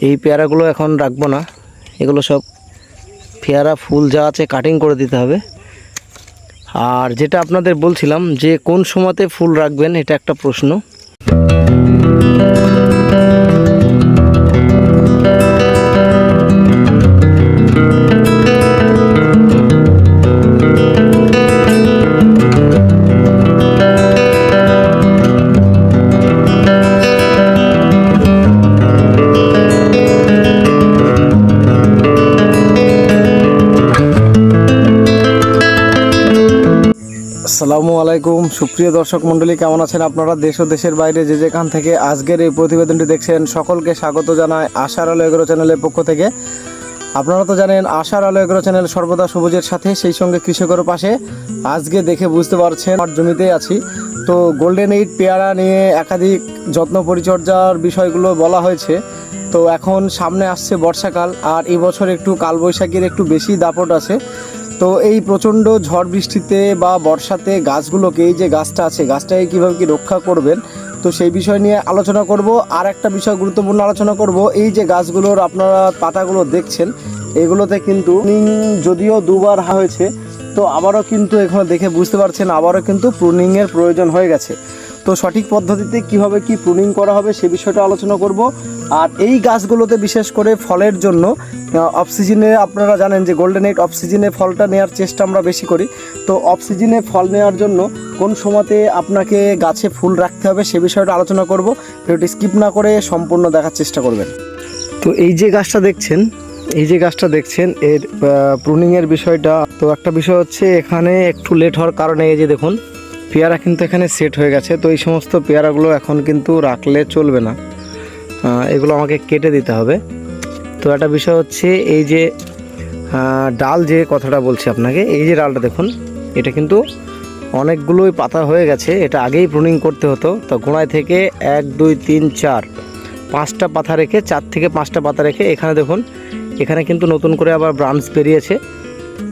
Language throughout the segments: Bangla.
এই পেয়ারাগুলো এখন রাখবো না, এগুলো সব পেয়ারা ফুল যা আছে কাটিং করে দিতে হবে। আর যেটা আপনাদের বলছিলাম যে কোন সময়তে ফুল রাখবেন, এটা একটা প্রশ্ন। আসসালামু আলাইকুম সুপ্রিয় দর্শক মণ্ডলী, কেমন আছেন আপনারা? দেশ ও দেশের বাইরে যে যেখান থেকে আজকের এই প্রতিবেদনটি দেখছেন সকলকে স্বাগত জানায় আশার আলো এগ্রো চ্যানেলের পক্ষ থেকে। আপনারা তো জানেন আশার আলো এগ্রো চ্যানেল সর্বদা সবুজের সাথে, সেই সঙ্গে কৃষকের পাশে। আজকে দেখে বুঝতে পারছেন আমার জমিতে আছি। তো গোল্ডেন এইট পেয়ারা নিয়ে একাধিক যত্ন পরিচর্যার বিষয়গুলো বলা হয়েছে। তো এখন সামনে আসছে বর্ষাকাল, আর এই বছর একটু কালবৈশাখীর একটু বেশি দাপট আছে। তো এই প্রচণ্ড ঝড় বৃষ্টিতে বা বর্ষাতে গাছগুলোকে, এই যে গাছটা আছে গাছটাকে কীভাবে কি রক্ষা করবেন, তো সেই বিষয় নিয়ে আলোচনা করব। আর একটা বিষয় গুরুত্বপূর্ণ আলোচনা করব, এই যে গাছগুলোর আপনারা পাতাগুলো দেখছেন এগুলোতে কিন্তু যদিও দুবার হয়েছে, তো আবারও কিন্তু এখানে দেখে বুঝতে পারছেন আবারও কিন্তু প্রুনিংয়ের প্রয়োজন হয়ে গেছে। তো সঠিক পদ্ধতিতে কিভাবে কি প্রুনিং করা হবে সে বিষয়টা আলোচনা করব। আর এই গাছগুলোতে বিশেষ করে ফলের জন্য অফ সিজনে, আপনারা জানেন যে গোল্ডেন এইট অফ সিজনে ফলটা নেওয়ার চেষ্টা আমরা বেশি করি। তো অফ সিজনে ফল নেওয়ার জন্য কোন সময়তে আপনাকে গাছে ফুল রাখতে হবে সে বিষয়টা আলোচনা করব। ভিডিওটি স্কিপ না করে সম্পূর্ণ দেখার চেষ্টা করবেন। তো এই যে গাছটা দেখছেন এর প্রুনিংয়ের বিষয়টা, তো একটা বিষয় হচ্ছে এখানে একটু লেট হওয়ার কারণে এই যে দেখুন পেয়ারা কিন্তু এখানে সেট হয়ে গেছে। তো এই সমস্ত পেয়ারাগুলো এখন কিন্তু রাখলে চলবে না, এগুলো আমাকে কেটে দিতে হবে। তো একটা বিষয় হচ্ছে এই যে ডাল, যে কথাটা বলছি আপনাকে, এই যে ডালটা দেখুন এটা কিন্তু অনেকগুলোই পাতা হয়ে গেছে, এটা আগেই প্রুনিং করতে হতো। তো গোড়ায় থেকে 1 2 3 4 5টা পাতা রেখে, 4 থেকে 5টা পাতা রেখে এখানে দেখুন এখানে কিন্তু নতুন করে আবার ব্রাঞ্চ বেরিয়েছে।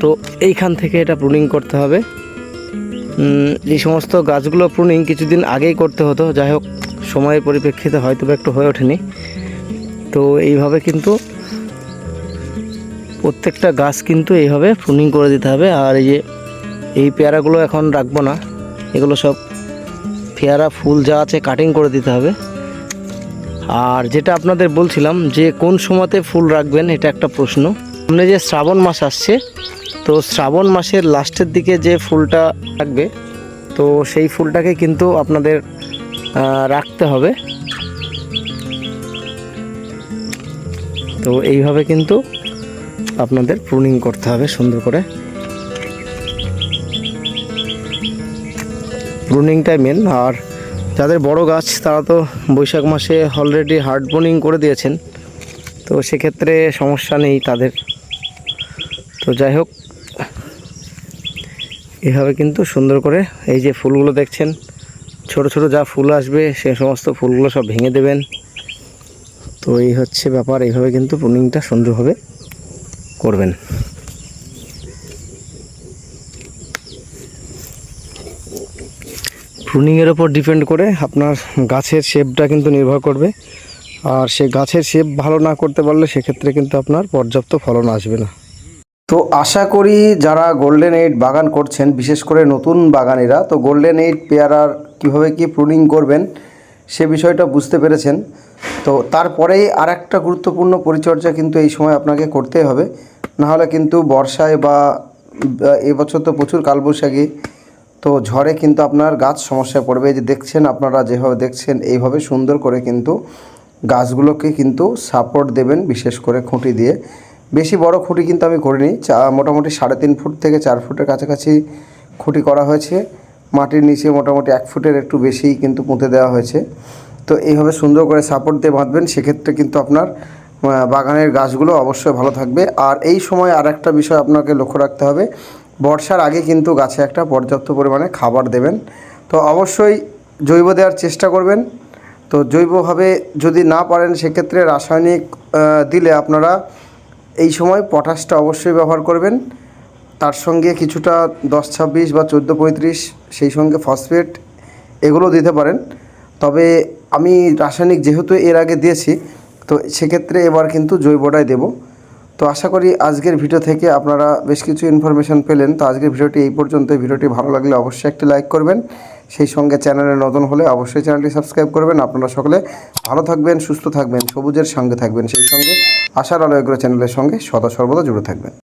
তো এইখান থেকে এটা প্রুনিং করতে হবে। এই সমস্ত গাছগুলো প্রুনিং কিছুদিন আগেই করতে হতো, যাই হোক সময়ের পরিপ্রেক্ষিতে হয়তো একটু হয়ে ওঠেনি। তো এইভাবে কিন্তু প্রত্যেকটা গাছ কিন্তু এইভাবে প্রুনিং করে দিতে হবে। আর এই যে এই পেয়ারাগুলো এখন রাখবো না, এগুলো সব পেয়ারা ফুল যা আছে কাটিং করে দিতে হবে। আর যেটা আপনাদের বলছিলাম যে কোন সময়তে ফুল রাখবেন, এটা একটা প্রশ্ন। সামনে যে শ্রাবণ মাস আসছে, তো শ্রাবণ মাসের লাস্টের দিকে যে ফুলটা থাকবে, তো সেই ফুলটাকে কিন্তু আপনাদের রাখতে হবে। তো এইভাবে কিন্তু আপনাদের প্রুনিং করতে হবে সুন্দর করে। প্রুনিংটাই মেন। আর যাদের বড় গাছ তারা তো বৈশাখ মাসে অলরেডি হার্ড প্রুনিং করে দিয়েছেন, তো সেক্ষেত্রে সমস্যা নেই তাদের। তো যাই হোক এভাবে কিন্তু সুন্দর করে এই যে ফুলগুলো দেখছেন, ছোট ছোট যা ফুল আসবে সে সমস্ত ফুলগুলো সব ভেঙে দেবেন। তো এই হচ্ছে ব্যাপার, এইভাবে কিন্তু প্রুনিংটা সুন্দরভাবে করবেন। প্রুনিংয়ের ওপর ডিপেন্ড করে আপনার গাছের শেপটা কিন্তু নির্ভর করবে। আর সে গাছের শেপ ভালো না করতে পারলে সেক্ষেত্রে কিন্তু আপনার পর্যাপ্ত ফলন আসবে না। তো আশা করি যারা গোল্ডেন এইট বাগান করছেন, বিশেষ করে নতুন বাগানিরা, তো গোল্ডেন এইট পেয়ারার কীভাবে কি প্রুনিং করবেন সে বিষয়টা বুঝতে পেরেছেন। তো তারপরেই আর একটা গুরুত্বপূর্ণ পরিচর্যা কিন্তু এই সময় আপনাকে করতে হবে, নাহলে কিন্তু বর্ষায় বা এবছর তো প্রচুর কালবৈশাখী, তো ঝড়ে কিন্তু আপনার গাছ সমস্যায় পড়বে। এই যে দেখছেন আপনারা যেভাবে দেখছেন এইভাবে সুন্দর করে কিন্তু গাছগুলোকে কিন্তু সাপোর্ট দেবেন, বিশেষ করে খুঁটি দিয়ে। বেশি বড় খুঁটি কিন্তু আমি করিনি, মোটামুটি 3.5 ফুট থেকে 4 ফুটের কাছাকাছি খুঁটি করা হয়েছে। মাটির নিচে মোটামুটি 1 ফুটের একটু বেশিই কিন্তু পুঁতে দেওয়া হয়েছে। তো এইভাবে সুন্দর করে সাপোর্ট দিয়ে বাঁধবেন, সেক্ষেত্রে কিন্তু আপনার বাগানের গাছগুলো অবশ্যই ভালো থাকবে। আর এই সময় আর একটা বিষয় আপনাকে লক্ষ্য রাখতে হবে, বর্ষার আগে কিন্তু গাছে একটা পর্যাপ্ত পরিমাণে খাবার দেবেন। তো অবশ্যই জৈব দেওয়ার চেষ্টা করবেন। তো জৈবভাবে যদি না পারেন সেক্ষেত্রে রাসায়নিক দিলে আপনারা এই সময় পটাশটা অবশ্যই ব্যবহার করবেন। তার সঙ্গে কিছুটা 10-26 বা 14-35, সেই সঙ্গে ফসফেট, এগুলো দিতে পারেন। তবে আমি রাসায়নিক যেহেতু এর আগে দিয়েছি, তো সেক্ষেত্রে এবার কিন্তু জৈবটাই দেব। তো আশা করি আজকের ভিডিও থেকে আপনারা বেশ কিছু ইনফরমেশন পেলেন। তো আজকের ভিডিওটি এই পর্যন্ত। ভিডিওটি ভালো লাগলে অবশ্যই একটি লাইক করবেন, সেই সঙ্গে চ্যানেলে নতুন হলে অবশ্যই চ্যানেলটি সাবস্ক্রাইব করবেন। আপনারা সকলে ভালো থাকবেন, সুস্থ থাকবেন, সবুজের সঙ্গে থাকবেন, সেই সঙ্গে আশার আলো এগ্রো চ্যানেলের সঙ্গে সদা সর্বদা জুড়ে থাকবেন।